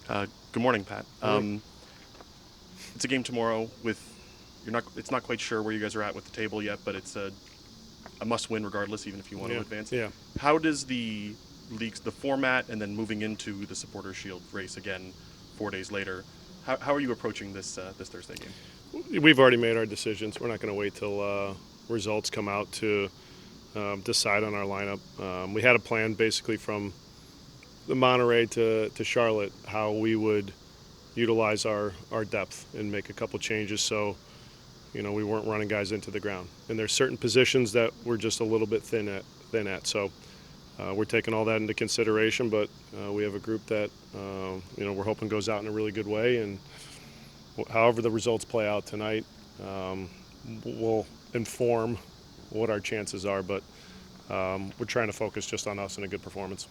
Good morning, Pat. Morning. It's a game tomorrow with you're not. It's not quite sure where you guys are at with the table yet, but it's a must-win regardless, even if you want to Yeah, advance. yeah. How does the leagues, the format, and then moving into the Supporters Shield race again 4 days later? How are you approaching this Thursday game? We've already made our decisions. We're not going to wait till results come out to decide on our lineup. We had a plan basically from the Monterey to Charlotte how we would utilize our depth and make a couple changes so we weren't running guys into the ground. And there's certain positions that we're just a little bit thin at. So we're taking all that into consideration, but we have a group that we're hoping goes out in a really good way. And however the results play out tonight um, will inform what our chances are. But we're trying to focus just on us and a good performance.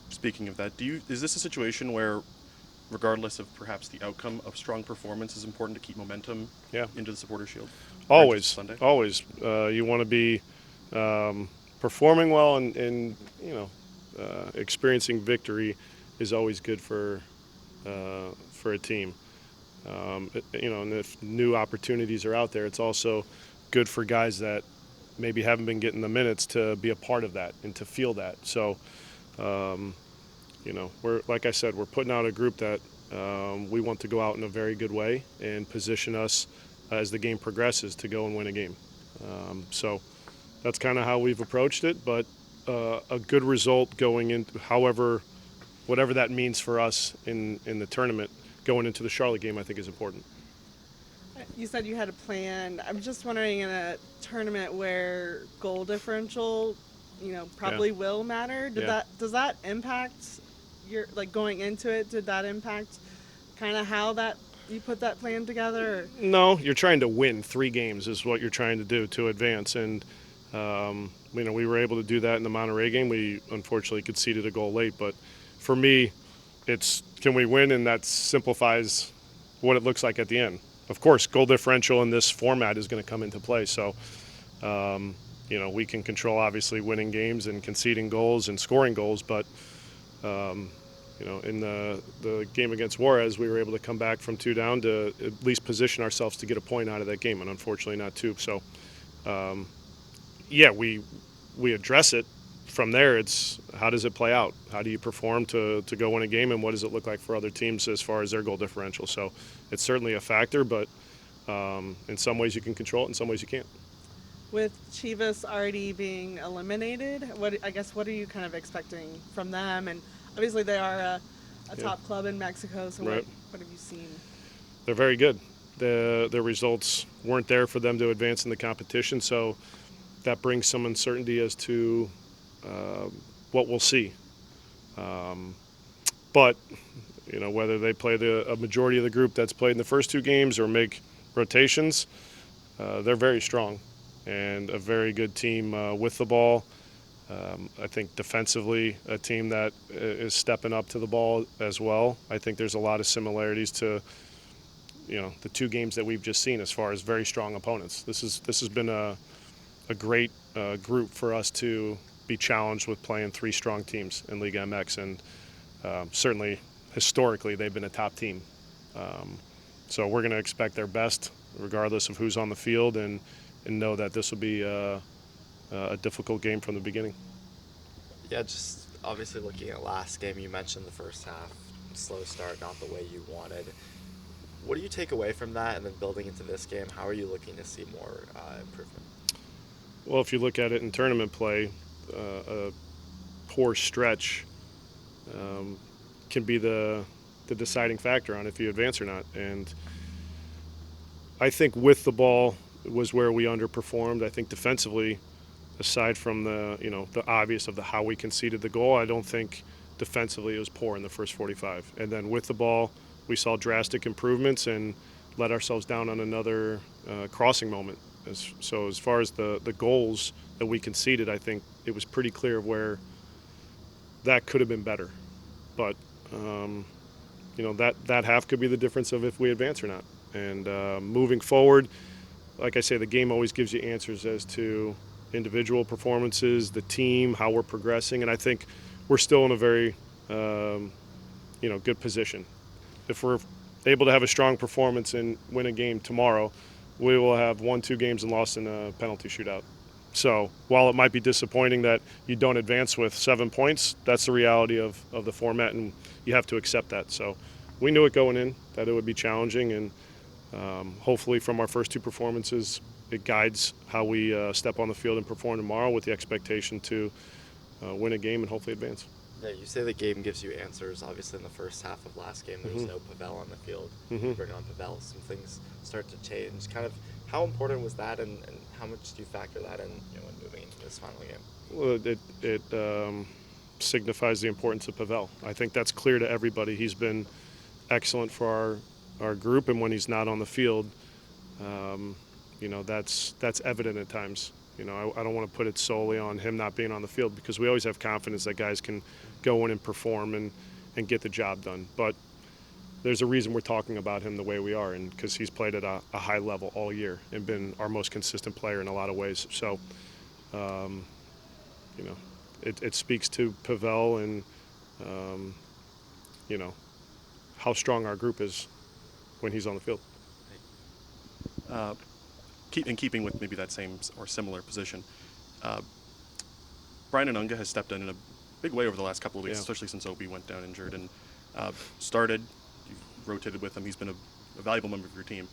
Speaking of that, is this a situation where, regardless of perhaps the outcome of strong performance, is important to keep momentum Yeah, into the Supporters Shield or into always, Sunday? always. You want to be performing well, and experiencing victory is always good for a team. And if new opportunities are out there, it's also good for guys that maybe haven't been getting the minutes to be a part of that and to feel that. So, we're like I said, we're putting out a group that we want to go out in a very good way and position us as the game progresses to go and win a game. So that's kind of how we've approached it. But a good result going into, however, whatever that means for us in the tournament going into the Charlotte game, I think is important. You said you had a plan. I'm just wondering in a tournament where goal differential, Yeah, probably will matter. yeah. Does that impact your like going into it? Did that impact kind of how that you put that plan together? No, you're trying to win 3 games is what you're trying to do to advance, and we were able to do that in the Monterey game. We unfortunately conceded a goal late, but for me, it's can we win, and that simplifies what it looks like at the end. Of course, goal differential in this format is going to come into play. So, we can control obviously winning games and conceding goals and scoring goals, but in the game against Juarez, we were able to come back from 2 down to at least position ourselves to get a point out of that game, and unfortunately not 2. So, yeah, we address it. From there, it's how does it play out? How do you perform to go win a game, and what does it look like for other teams as far as their goal differential? So it's certainly a factor, but in some ways you can control it, in some ways you can't. With Chivas already being eliminated, what are you kind of expecting from them? And obviously they are a Yeah, top club in Mexico. So right. what have you seen? They're very good. The results weren't there for them to advance in the competition, so that brings some uncertainty as to uh, what we'll see. But whether they play a majority of the group that's played in the first 2 games or make rotations, they're very strong and a very good team with the ball. I think defensively, a team that is stepping up to the ball as well. I think there's a lot of similarities to the 2 games that we've just seen as far as very strong opponents. This has been a great group for us to be challenged with playing 3 strong teams in Liga MX, and certainly historically they've been a top team. Um, so we're going to expect their best regardless of who's on the field, and know that this will be a difficult game from the beginning. Yeah, just obviously looking at last game, you mentioned the first half, slow start, not the way you wanted. What do you take away from that, and then building into this game, how are you looking to see more improvement? Well, if you look at it in tournament play, a poor stretch um, can be the deciding factor on if you advance or not. And I think with the ball was where we underperformed. I think defensively, aside from the obvious of the how we conceded the goal, I don't think defensively it was poor in the first 45. And then with the ball, we saw drastic improvements and let ourselves down on another crossing moment. So as far as the goals that we conceded, I think it was pretty clear where that could have been better. But that half could be the difference of if we advance or not. And moving forward, like I say, the game always gives you answers as to individual performances, the team, how we're progressing, and I think we're still in a very good position. If we're able to have a strong performance and win a game tomorrow, we will have won 2 games and lost in a penalty shootout. So while it might be disappointing that you don't advance with 7 points, that's the reality of the format, and you have to accept that. So we knew it going in that it would be challenging, and hopefully from our first 2 performances, it guides how we step on the field and perform tomorrow with the expectation to win a game and hopefully advance. Yeah, you say the game gives you answers. Obviously, in the first half of last game, there was no Pavel on the field. You bring on Pavel, some things start to change. Kind of, how important was that, and how much do you factor that in, when moving into this final game? Well, it signifies the importance of Pavel. I think that's clear to everybody. He's been excellent for our group, and when he's not on the field, that's evident at times. I don't want to put it solely on him not being on the field, because we always have confidence that guys can go in and perform and get the job done. But there's a reason we're talking about him the way we are, and because he's played at a high level all year and been our most consistent player in a lot of ways. So, it speaks to Pavel and, how strong our group is when he's on the field. In keeping with maybe that same or similar position, Brian Anunga has stepped in a big way over the last couple of weeks, especially since Obi went down injured, and started. You've rotated with him. He's been a valuable member of your team.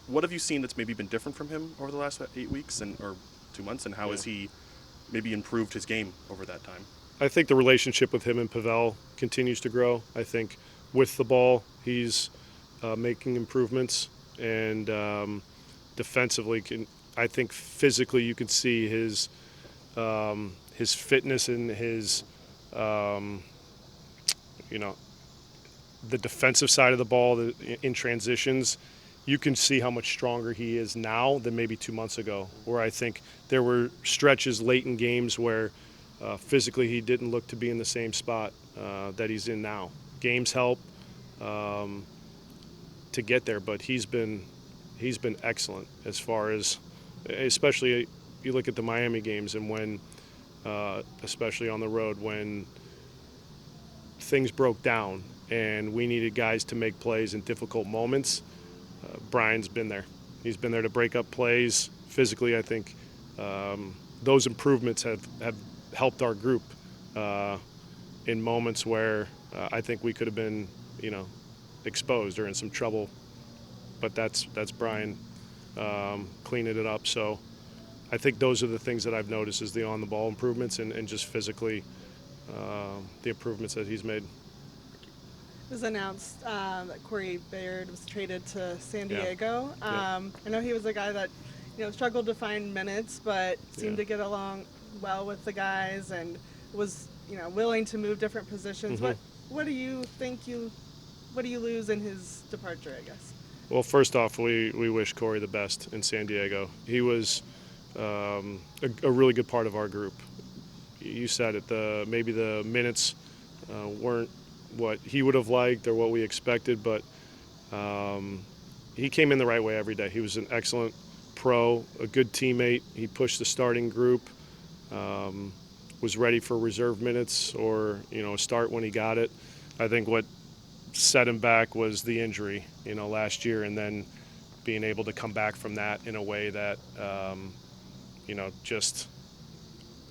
What have you seen that's maybe been different from him over the last 8 weeks or 2 months, and how has he maybe improved his game over that time? I think the relationship with him and Pavel continues to grow. I think with the ball, he's making improvements, and defensively, I think physically you can see his fitness and his, the defensive side of the ball in transitions. You can see how much stronger he is now than maybe 2 months ago, where I think there were stretches late in games where physically he didn't look to be in the same spot that he's in now. Games help to get there, but he's been excellent as far as, especially you look at the Miami games, and when, especially on the road, when things broke down and we needed guys to make plays in difficult moments, Brian's been there. He's been there to break up plays. Physically, I think those improvements have helped our group in moments where I think we could have been, exposed or in some trouble. But that's Brian cleaning it up. So I think those are the things that I've noticed, is the on-the-ball improvements and just physically the improvements that he's made. It was announced that Corey Baird was traded to San Diego. Yeah. I know he was a guy that, struggled to find minutes, but seemed to get along well with the guys and was, willing to move different positions. Mm-hmm. What do you think what do you lose in his departure, I guess? Well, first off, we wish Corey the best in San Diego. He was a really good part of our group. You said it, maybe the minutes weren't what he would have liked or what we expected, but he came in the right way every day. He was an excellent pro, a good teammate. He pushed the starting group, was ready for reserve minutes or, a start when he got it. I think what set him back was the injury, last year, and then being able to come back from that in a way that, just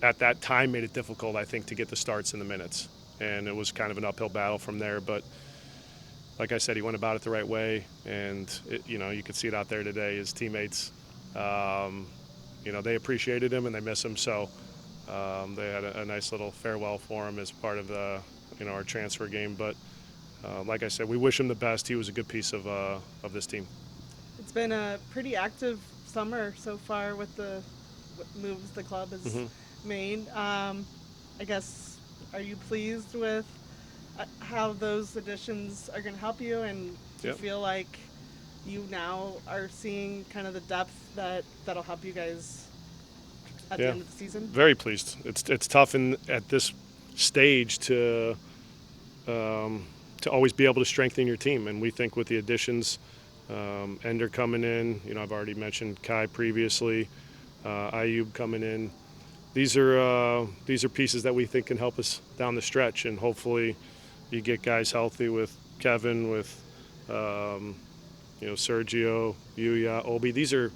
at that time made it difficult, I think, to get the starts in the minutes. And it was kind of an uphill battle from there. But like I said, he went about it the right way. And, you could see it out there today. His teammates, they appreciated him and they miss him. So they had a nice little farewell for him as part of the, our transfer game. But like I said, we wish him the best. He was a good piece of this team. It's been a pretty active summer so far with the moves the club has made. I guess, are you pleased with how those additions are going to help you, and do you feel like you now are seeing kind of the depth that'll help you guys at the end of the season? Very pleased. It's tough at this stage to always be able to strengthen your team, and we think with the additions, Ender coming in, I've already mentioned Kai previously, Ayub coming in. These are pieces that we think can help us down the stretch, and hopefully you get guys healthy with Kevin, with Sergio, Yuya, Obi. These are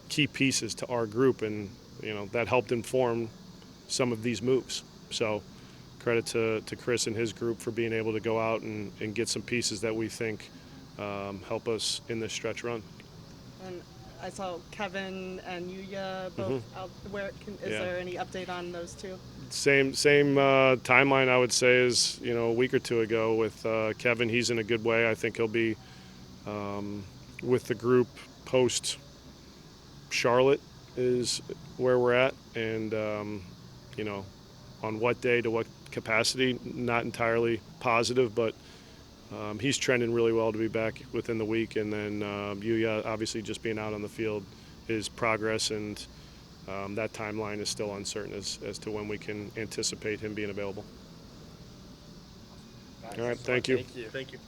key pieces to our group, and that helped inform some of these moves. So credit to Chris and his group for being able to go out and get some pieces that we think help us in this stretch run. And I saw Kevin and Yuya both out. Is there any update on those two? Same timeline, I would say, as a week or two ago with Kevin. He's in a good way. I think he'll be with the group post Charlotte is where we're at, and on what day to what capacity, not entirely positive, but he's trending really well to be back within the week. And then Yuya, obviously, just being out on the field is progress, and that timeline is still uncertain as to when we can anticipate him being available. All right, thank you. Thank you. Thank you.